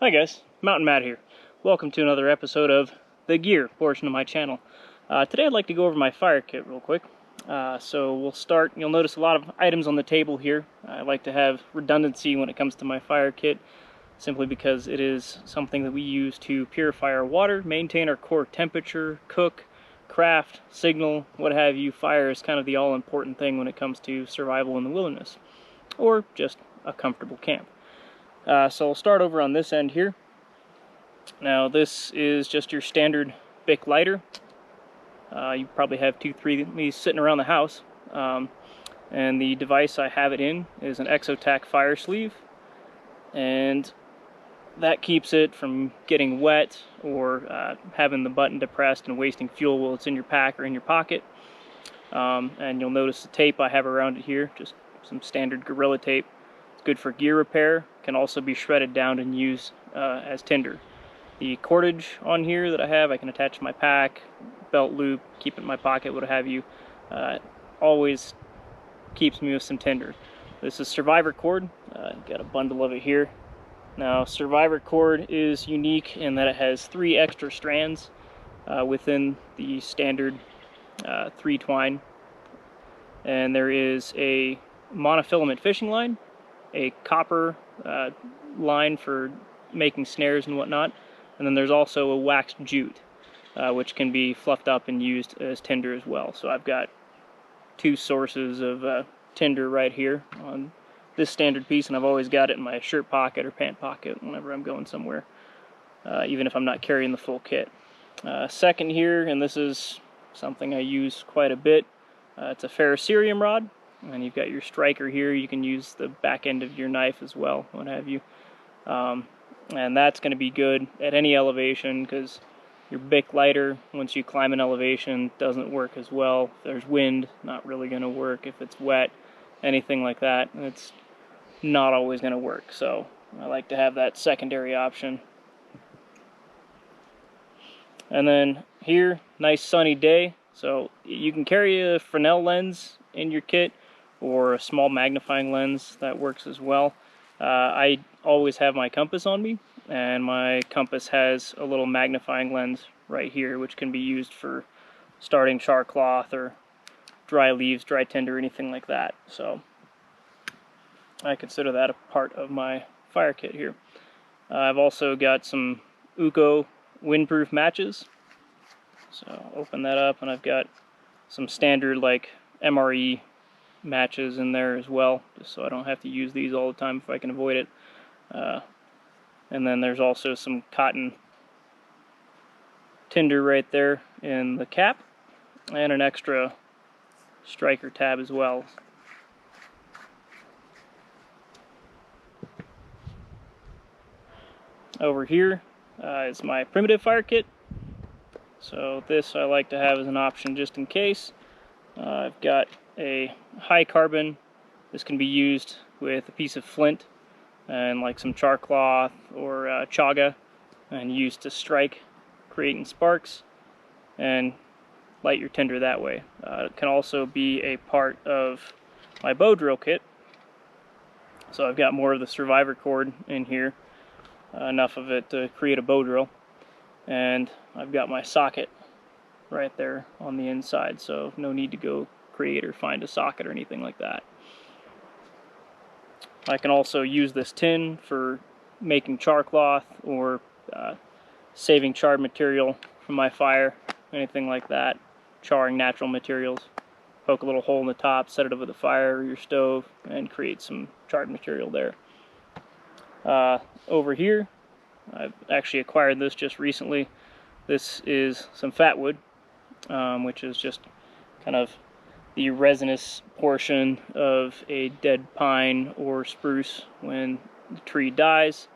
Hi guys, Mountain Matt here. Welcome to another episode of the gear portion of my channel. Today I'd like to go over my fire kit real quick. So we'll start. You'll notice a lot of items on the table here. I like to have redundancy when it comes to my fire kit, simply because it is something that we use to purify our water, maintain our core temperature, cook, craft, signal, what have you. Fire is kind of the all-important thing when it comes to survival in the wilderness, or just a comfortable camp. So we'll start over on this end here. Now this is just your standard Bic lighter. You probably have 2-3 of these sitting around the house. And the device I have it in is an ExoTac fire sleeve. And that keeps it from getting wet or having the button depressed and wasting fuel while it's in your pack or in your pocket. And you'll notice the tape I have around it here, just some standard Gorilla tape. It's good for gear repair, can also be shredded down and used as tinder. The cordage on here that I can attach to my pack, belt loop, keep it in my pocket, what have you. Always keeps me with some tinder. This is Survivor cord. Got a bundle of it here. Now Survivor cord is unique in that it has 3 extra strands within the standard 3 twine. And there is a monofilament fishing line, a copper line for making snares and whatnot, and then there's also a waxed jute, which can be fluffed up and used as tinder as well. So I've got 2 sources of tinder right here on this standard piece, and I've always got it in my shirt pocket or pant pocket whenever I'm going somewhere, even if I'm not carrying the full kit. Second here, and this is something I use quite a bit, it's a ferrocerium rod. And you've got your striker here. You can use the back end of your knife as well, what have you. And that's going to be good at any elevation, because your Bic lighter, once you climb an elevation, doesn't work as well. If there's wind, not really going to work. If it's wet, anything like that, it's not always going to work. So I like to have that secondary option. And then here, nice sunny day. So you can carry a Fresnel lens in your kit, or a small magnifying lens, that works as well. I always have my compass on me, and my compass has a little magnifying lens right here, which can be used for starting char cloth or dry leaves, dry tinder, anything like that. So I consider that a part of my fire kit here. I've also got some Ucco windproof matches. So open that up, and I've got some standard like MRE matches in there as well, just so I don't have to use these all the time if I can avoid it. And then there's also some cotton tinder right there in the cap, and an extra striker tab as well. Over here is my primitive fire kit. So this I like to have as an option just in case. I've got a high carbon. This can be used with a piece of flint and like some char cloth or chaga, and used to strike, creating sparks and light your tinder that way. It can also be a part of my bow drill kit. So I've got more of the Survivor cord in here, enough of it to create a bow drill, and I've got my socket right there on the inside, so no need to go create or find a socket or anything like that. I can also use this tin for making char cloth or saving charred material from my fire, anything like that, charring natural materials. Poke a little hole in the top, set it over the fire or your stove, and create some charred material there. Over here, I've actually acquired this just recently. This is some fat wood, which is just kind of the resinous portion of a dead pine or spruce. When the tree dies,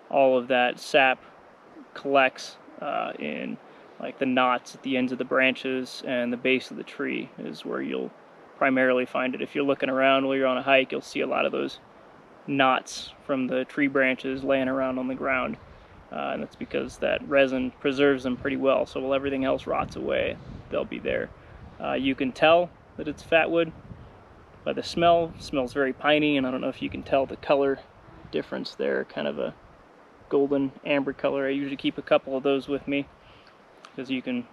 all of that sap collects in like the knots at the ends of the branches, and the base of the tree is where you'll primarily find it. If you're looking around while you're on a hike, you'll see a lot of those knots from the tree branches laying around on the ground. And that's because that resin preserves them pretty well, so while everything else rots away, they'll be there. You can tell that it's fat wood by the smell. It smells very piney, and I don't know if you can tell the color difference there, kind of a golden amber color. I usually keep a couple of those with me because you can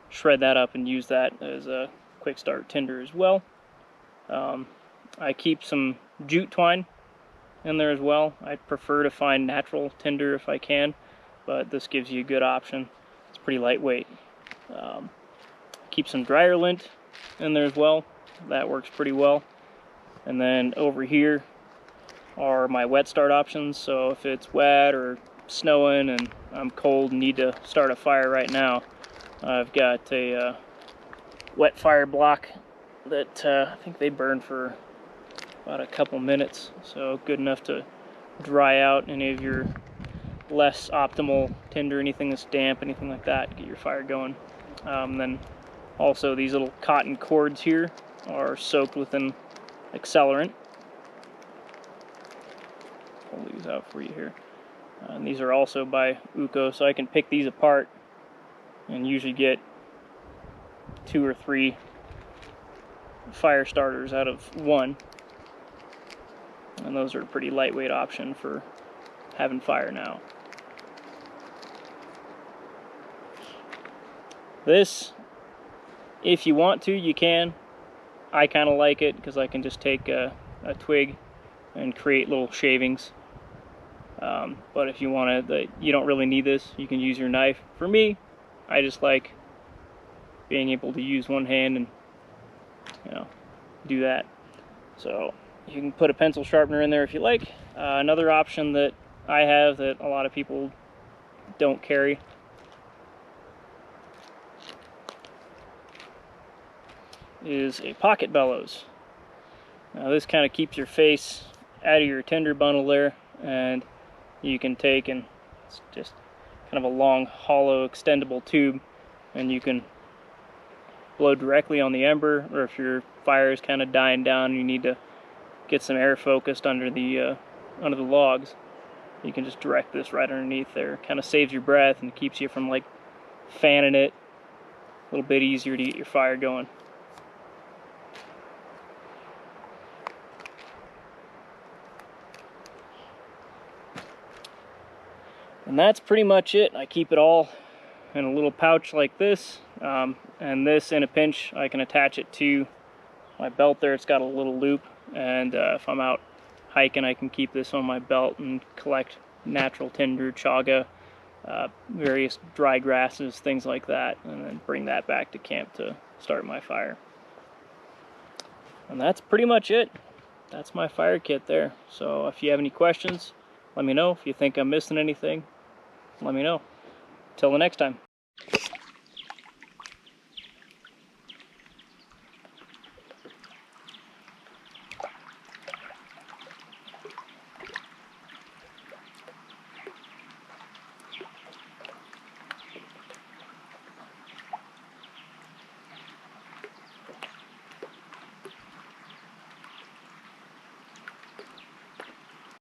shred that up and use that as a quick start tinder as well. I keep some jute twine in there as well. I prefer to find natural tinder if I can, but this gives you a good option. It's pretty lightweight. Keep some dryer lint in there as well. That works pretty well. And then over here are my wet start options. So if it's wet or snowing and I'm cold and need to start a fire right now, I've got a WetFire block that I think they burn for about a couple minutes, so good enough to dry out any of your less optimal tinder, anything that's damp, anything like that, get your fire going. Then also these little cotton cords here are soaked with an accelerant. Pull these out for you here. And these are also by Ucco, so I can pick these apart and usually get 2 or 3 fire starters out of one. And those are a pretty lightweight option for having fire now. This, if you want to, you can. I kind of like it because I can just take a twig and create little shavings. But if you want to, you don't really need this. You can use your knife. For me, I just like being able to use one hand and, you know, do that. So you can put a pencil sharpener in there if you like. Another option that I have that a lot of people don't carry is a pocket bellows. Now this kind of keeps your face out of your tinder bundle there, and you can take, and it's just kind of a long hollow extendable tube, and you can blow directly on the ember, or if your fire is kind of dying down and you need to get some air focused under the logs, you can just direct this right underneath there. Kind of saves your breath and keeps you from like fanning it. A little bit easier to get your fire going. And that's pretty much it. I keep it all in a little pouch like this, and this, in a pinch, I can attach it to my belt there. It's got a little loop, and if I'm out hiking, I can keep this on my belt and collect natural tinder, chaga, various dry grasses, things like that, and then bring that back to camp to start my fire. And that's pretty much it. That's my fire kit there. So if you have any questions, let me know. If you think I'm missing anything, let me know. Till the next time.